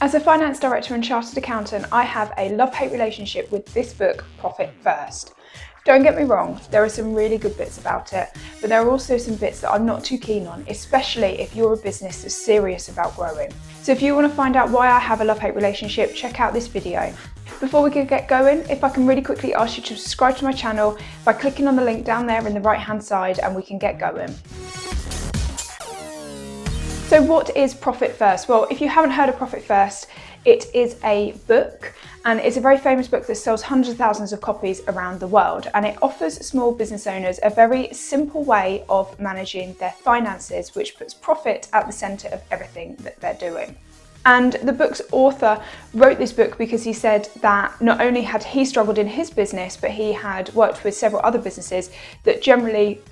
As a finance director and chartered accountant, I have a love-hate relationship with this book, Profit First. Don't get me wrong, there are some really good bits about it, but there are also some bits that I'm not too keen on, especially if you're a business that's serious about growing. So if you want to find out why I have a love-hate relationship, check out this video. Before we can get going, if I can really quickly ask you to subscribe to my channel by clicking on the link down there in the right-hand side, and we can get going. So what is Profit First? Well, if you haven't heard of Profit First, it is a book, and it's a very famous book that sells hundreds of thousands of copies around the world, and it offers small business owners a very simple way of managing their finances, which puts profit at the centre of everything that they're doing. And the book's author wrote this book because he said that not only had he struggled in his business, but he had worked with several other businesses that generally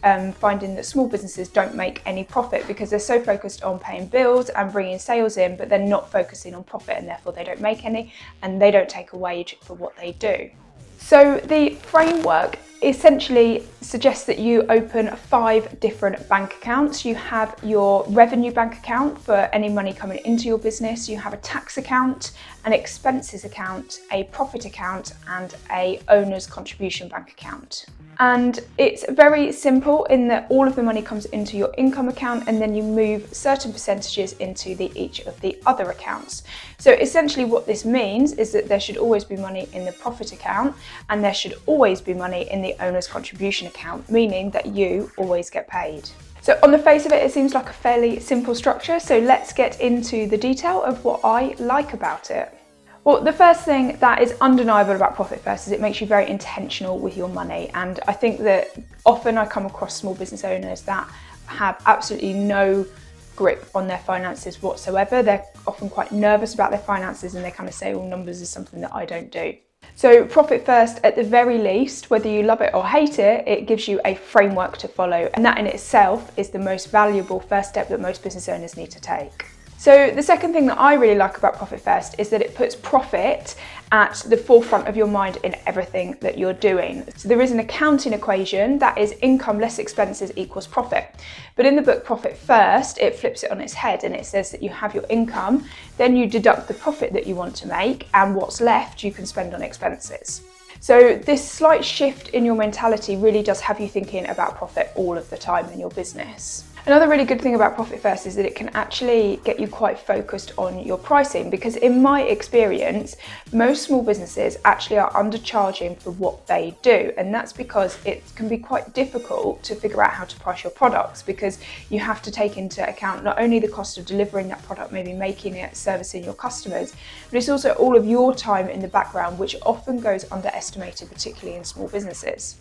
finding that small businesses don't make any profit because they're so focused on paying bills and bringing sales in, but they're not focusing on profit, and therefore they don't make any and they don't take a wage for what they do. So the framework essentially suggests that you open 5 different bank accounts. You have your revenue bank account for any money coming into your business. You have a tax account, an expenses account, a profit account, and a owner's contribution bank account. And it's very simple in that all of the money comes into your income account, and then you move certain percentages into each of the other accounts. So essentially what this means is that there should always be money in the profit account, and there should always be money in the owner's contribution account, meaning that you always get paid. So on the face of it, it seems like a fairly simple structure. So let's get into the detail of what I like about it. Well, the first thing that is undeniable about Profit First is it makes you very intentional with your money. And I think that often I come across small business owners that have absolutely no grip on their finances whatsoever. They're often quite nervous about their finances, and they kind of say, well, numbers is something that I don't do. So Profit First, at the very least, whether you love it or hate it, it gives you a framework to follow. And that in itself is the most valuable first step that most business owners need to take. So the second thing that I really like about Profit First is that it puts profit at the forefront of your mind in everything that you're doing. So there is an accounting equation that is income less expenses equals profit. But in the book Profit First, it flips it on its head, and it says that you have your income, then you deduct the profit that you want to make, and what's left you can spend on expenses. So this slight shift in your mentality really does have you thinking about profit all of the time in your business. Another really good thing about Profit First is that it can actually get you quite focused on your pricing, because in my experience, most small businesses actually are undercharging for what they do. And that's because it can be quite difficult to figure out how to price your products, because you have to take into account not only the cost of delivering that product, maybe making it, servicing your customers, but it's also all of your time in the background, which often goes underestimated, particularly in small businesses.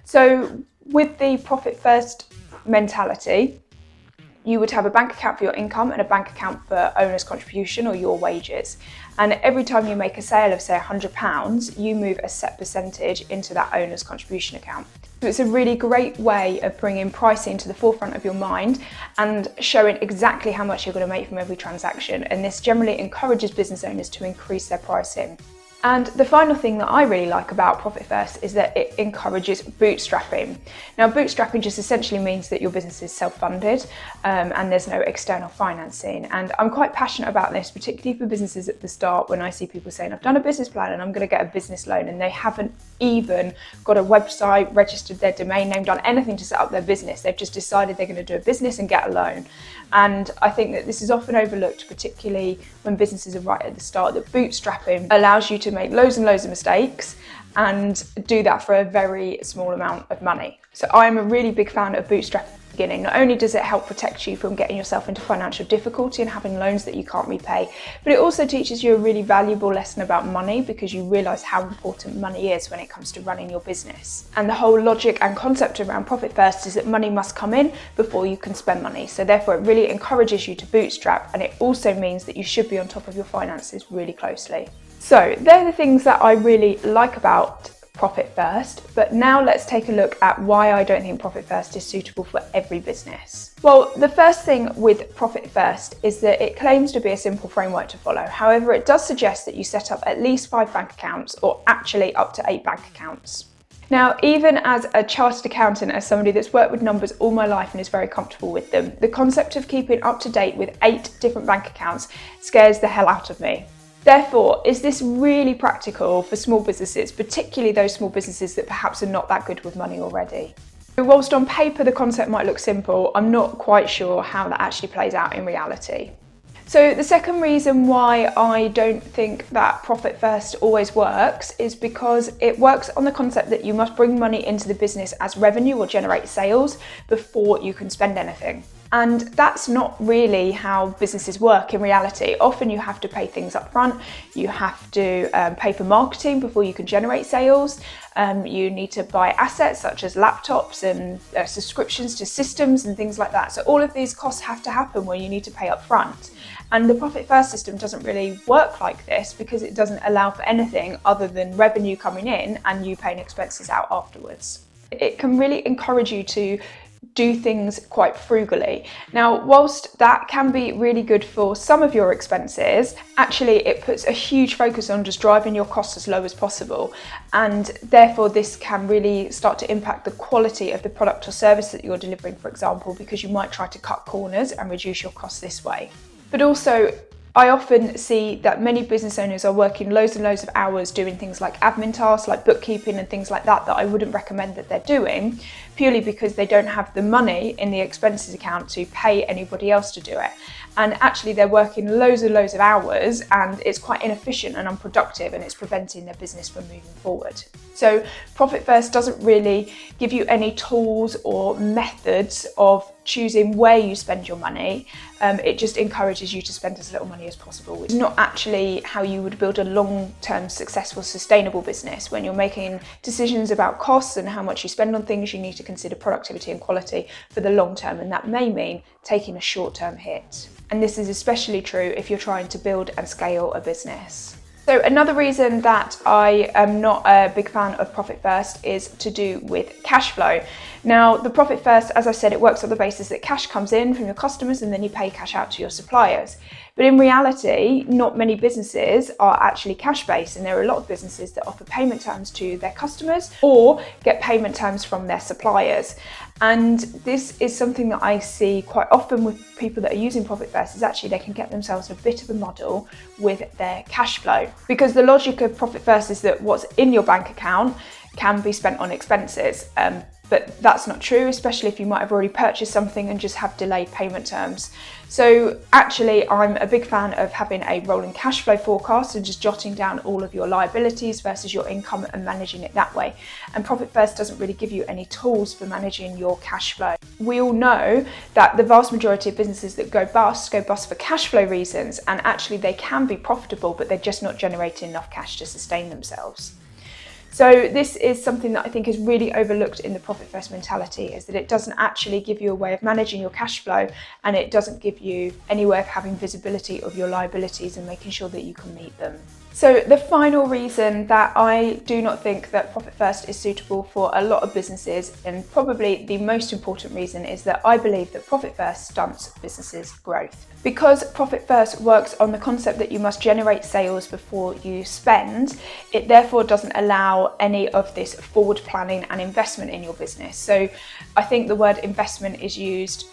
So with the Profit First mentality, you would have a bank account for your income and a bank account for owner's contribution or your wages. And every time you make a sale of, say, £100, you move a set percentage into that owner's contribution account. So it's a really great way of bringing pricing to the forefront of your mind and showing exactly how much you're going to make from every transaction. And this generally encourages business owners to increase their pricing. And the final thing that I really like about Profit First is that it encourages bootstrapping. Now, bootstrapping just essentially means that your business is self-funded and there's no external financing. And I'm quite passionate about this, particularly for businesses at the start, when I see people saying, I've done a business plan and I'm going to get a business loan, and they haven't even got a website, registered their domain name, done anything to set up their business. They've just decided they're going to do a business and get a loan. And I think that this is often overlooked, particularly when businesses are right at the start, that bootstrapping allows you to make loads and loads of mistakes and do that for a very small amount of money. So I'm a really big fan of bootstrapping at the beginning. Not only does it help protect you from getting yourself into financial difficulty and having loans that you can't repay, but it also teaches you a really valuable lesson about money, because you realise how important money is when it comes to running your business. And the whole logic and concept around Profit First is that money must come in before you can spend money. So therefore it really encourages you to bootstrap, and it also means that you should be on top of your finances really closely. So they're the things that I really like about Profit First, but now let's take a look at why I don't think Profit First is suitable for every business. Well, the first thing with Profit First is that it claims to be a simple framework to follow. However, it does suggest that you set up at least 5 bank accounts, or actually up to 8 bank accounts. Now, even as a chartered accountant, as somebody that's worked with numbers all my life and is very comfortable with them, the concept of keeping up to date with 8 different bank accounts scares the hell out of me. Therefore, is this really practical for small businesses, particularly those small businesses that perhaps are not that good with money already? Whilst on paper the concept might look simple, I'm not quite sure how that actually plays out in reality. So the second reason why I don't think that Profit First always works is because it works on the concept that you must bring money into the business as revenue or generate sales before you can spend anything. And that's not really how businesses work in reality. Often you have to pay things up front, you have to pay for marketing before you can generate sales, you need to buy assets such as laptops and subscriptions to systems and things like that. So all of these costs have to happen where you need to pay up front. And the Profit First system doesn't really work like this because it doesn't allow for anything other than revenue coming in and you paying expenses out afterwards. It can really encourage you to do things quite frugally. Now, whilst that can be really good for some of your expenses, actually it puts a huge focus on just driving your costs as low as possible. And therefore this can really start to impact the quality of the product or service that you're delivering, for example, because you might try to cut corners and reduce your costs this way. But also, I often see that many business owners are working loads and loads of hours doing things like admin tasks, like bookkeeping and things like that I wouldn't recommend that they're doing, purely because they don't have the money in the expenses account to pay anybody else to do it. And actually they're working loads and loads of hours and it's quite inefficient and unproductive and it's preventing their business from moving forward. So Profit First doesn't really give you any tools or methods of choosing where you spend your money. It just encourages you to spend as little money as possible. It's not actually how you would build a long-term successful sustainable business. When you're making decisions about costs and how much you spend on things, you need to consider productivity and quality for the long term, and that may mean taking a short-term hit. And this is especially true if you're trying to build and scale a business. So another reason that I am not a big fan of Profit First is to do with cash flow. Now, the Profit First, as I said, it works on the basis that cash comes in from your customers and then you pay cash out to your suppliers. But in reality, not many businesses are actually cash-based, and there are a lot of businesses that offer payment terms to their customers or get payment terms from their suppliers. And this is something that I see quite often with people that are using Profit First, is actually they can get themselves a bit of a muddle with their cash flow. Because the logic of Profit First is that what's in your bank account can be spent on expenses. But that's not true, especially if you might have already purchased something and just have delayed payment terms. So actually, I'm a big fan of having a rolling cash flow forecast and just jotting down all of your liabilities versus your income and managing it that way. And Profit First doesn't really give you any tools for managing your cash flow. We all know that the vast majority of businesses that go bust for cash flow reasons, and actually they can be profitable, but they're just not generating enough cash to sustain themselves. So this is something that I think is really overlooked in the Profit First mentality, is that it doesn't actually give you a way of managing your cash flow, and it doesn't give you any way of having visibility of your liabilities and making sure that you can meet them. So the final reason that I do not think that Profit First is suitable for a lot of businesses, and probably the most important reason, is that I believe that Profit First stunts businesses' growth. Because Profit First works on the concept that you must generate sales before you spend, it therefore doesn't allow any of this forward planning and investment in your business. So I think the word investment is used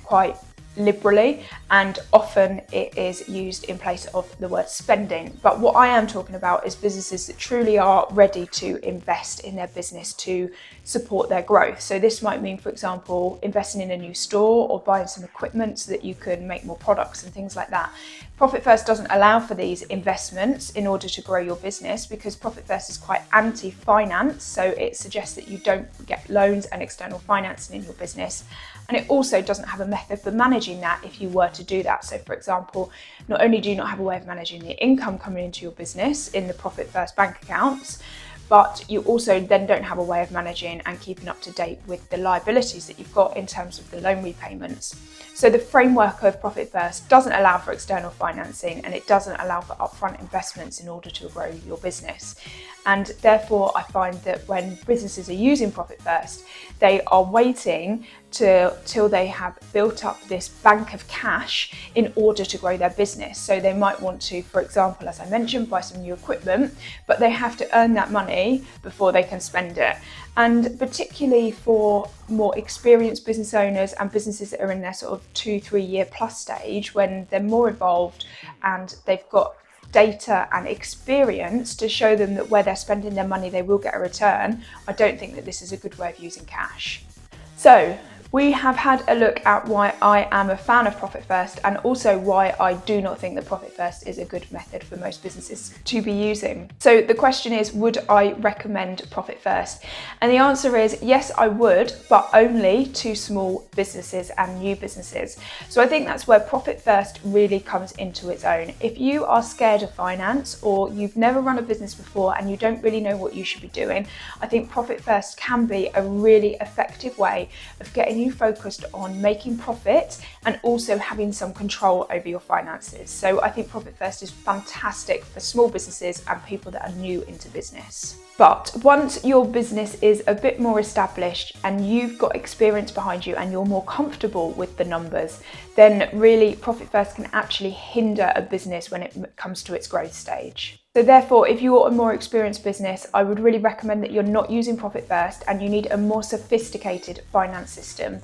quite liberally, and often it is used in place of the word spending. But what I am talking about is businesses that truly are ready to invest in their business to support their growth. So this might mean, for example, investing in a new store or buying some equipment so that you can make more products and things like that. Profit First doesn't allow for these investments in order to grow your business, because Profit First is quite anti-finance, so it suggests that you don't get loans and external financing in your business. And it also doesn't have a method for managing that if you were to do that. So for example, not only do you not have a way of managing the income coming into your business in the Profit First bank accounts, but you also then don't have a way of managing and keeping up to date with the liabilities that you've got in terms of the loan repayments. So the framework of Profit First doesn't allow for external financing, and it doesn't allow for upfront investments in order to grow your business. And therefore, I find that when businesses are using Profit First, they are waiting till they have built up this bank of cash in order to grow their business. So they might want to, for example, as I mentioned, buy some new equipment, but they have to earn that money before they can spend it. And particularly for more experienced business owners and businesses that are in their sort of 2-3 year plus stage, when they're more evolved and they've got data and experience to show them that where they're spending their money they will get a return, I don't think that this is a good way of using cash. So we have had a look at why I am a fan of Profit First and also why I do not think that Profit First is a good method for most businesses to be using. So the question is, would I recommend Profit First? And the answer is yes, I would, but only to small businesses and new businesses. So I think that's where Profit First really comes into its own. If you are scared of finance or you've never run a business before and you don't really know what you should be doing, I think Profit First can be a really effective way of getting you focused on making profit and also having some control over your finances. So I think Profit First is fantastic for small businesses and people that are new into business. But once your business is a bit more established and you've got experience behind you and you're more comfortable with the numbers, then really Profit First can actually hinder a business when it comes to its growth stage. So therefore, if you're a more experienced business, I would really recommend that you're not using Profit First and you need a more sophisticated finance system.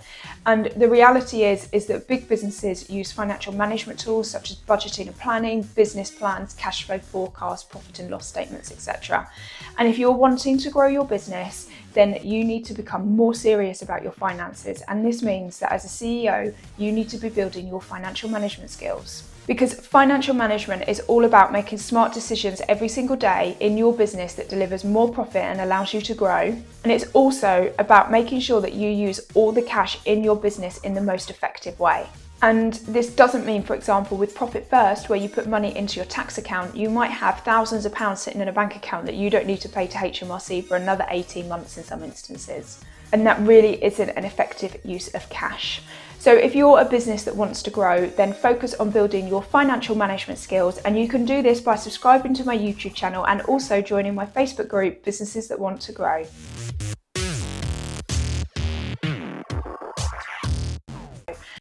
And the reality is that big businesses use financial management tools such as budgeting and planning, business plans, cash flow forecasts, profit and loss statements, etc. And if you're wanting to grow your business, then you need to become more serious about your finances. And this means that as a CEO, you need to be building your financial management skills. Because financial management is all about making smart decisions every single day in your business that delivers more profit and allows you to grow. And it's also about making sure that you use all the cash in your business in the most effective way. And this doesn't mean, for example, with Profit First, where you put money into your tax account, you might have thousands of pounds sitting in a bank account that you don't need to pay to HMRC for another 18 months in some instances. And that really isn't an effective use of cash. So if you're a business that wants to grow, then focus on building your financial management skills. And you can do this by subscribing to my YouTube channel and also joining my Facebook group, Businesses That Want to Grow.